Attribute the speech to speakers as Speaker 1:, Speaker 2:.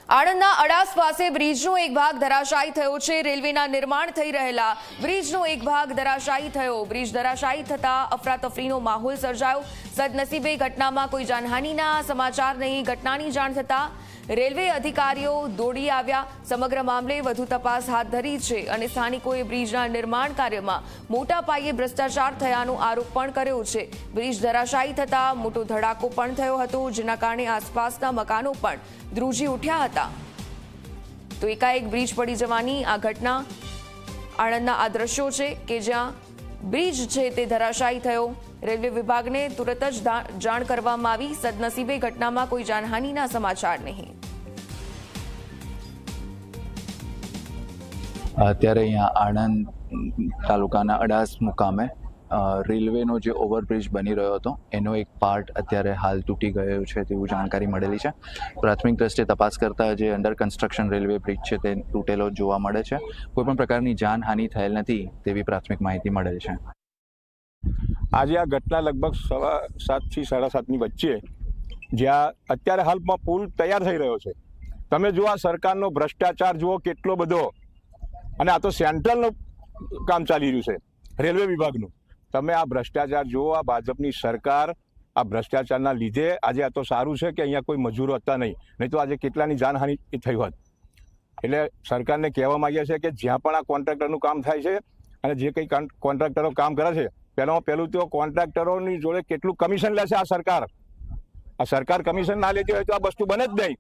Speaker 1: આણંદના અડાસ પાસે બ્રિજનો એક ભાગ ધરાશાયી થયો છે। રેલવેના નિર્માણ થઈ રહેલા બ્રિજનો એક ભાગ ધરાશાયી થયો। બ્રિજ ધરાશાયી થતા અફરાતફરીનો માહોલ સર્જાયો। સદનસીબે ઘટનામાં કોઈ જાનહાનિના સમાચાર નહીં। ઘટનાની જાણ થતા રેલવે અધિકારીઓ દોડી આવ્યા। સમગ્ર મામલે વધુ તપાસ હાથ ધરી છે અને સ્થાનિકોએ બ્રિજના નિર્માણ કાર્યમાં મોટા પાયે ભ્રષ્ટાચાર થયાનો આરોપ પણ કર્યો છે। બ્રિજ ધરાશાયી થતા મોટો ધડાકો પણ થયો હતો, જેના કારણે આસપાસના મકાનો પણ ધ્રુજી ઉઠ્યા હતા। તો એકાએક બ્રિજ પડી જવાની આ ઘટના આણંદના આ દ્રશ્યો છે કે જ્યાં બ્રિજ છે તે ધરાશાયી થયો। રેલવે વિભાગને તુરત જ જાણ કરવામાં આવી। સદનસીબે ઘટનામાં કોઈ જાનહાનિના સમાચાર નહીં।
Speaker 2: અત્યારે અહીંયા આણંદ તાલુકાના અડાસ મુકામે રેલવેનો જે ઓવરબ્રિજ બની રહ્યો હતો એનો એક પાર્ટ અત્યારે હાલ તૂટી ગયો છે તેવું જાણકારી મળેલી છે। પ્રાથમિક દ્રષ્ટિએ તપાસ કરતા જે અંડર કન્સ્ટ્રક્શન રેલવે બ્રિજ છે તે તૂટેલો જોવા મળે છે। કોઈપણ પ્રકારની જાનહાનિ થયેલ નથી તેવી પ્રાથમિક માહિતી મળેલ છે।
Speaker 3: આજે આ ઘટના લગભગ 7:15 થી 7:30ની વચ્ચે જ્યાં અત્યારે હાલમાં પુલ તૈયાર થઈ રહ્યો છે। તમે જુઓ આ સરકારનો ભ્રષ્ટાચાર જુઓ કેટલો બધો, અને આ તો સેન્ટ્રલનું કામ ચાલી રહ્યું છે રેલવે વિભાગનું। તમે આ ભ્રષ્ટાચાર જુઓ, આ ભાજપની સરકાર આ ભ્રષ્ટાચારના લીધે આજે આ તો સારું છે કે અહીંયા કોઈ મજૂરો હતા નહીં તો આજે કેટલાની જાનહાનિ થઈ હોત। એટલે સરકારને કહેવા માંગીએ છીએ કે જ્યાં પણ આ કોન્ટ્રાક્ટરનું કામ થાય છે અને જે કંઈ કોન્ટ્રાક્ટરો કામ કરે છે પહેલું તો કોન્ટ્રાક્ટરોની જોડે કેટલું કમિશન લે છે આ સરકાર કમિશન ના લેતી હોય તો આ વસ્તુ બને જ નહીં।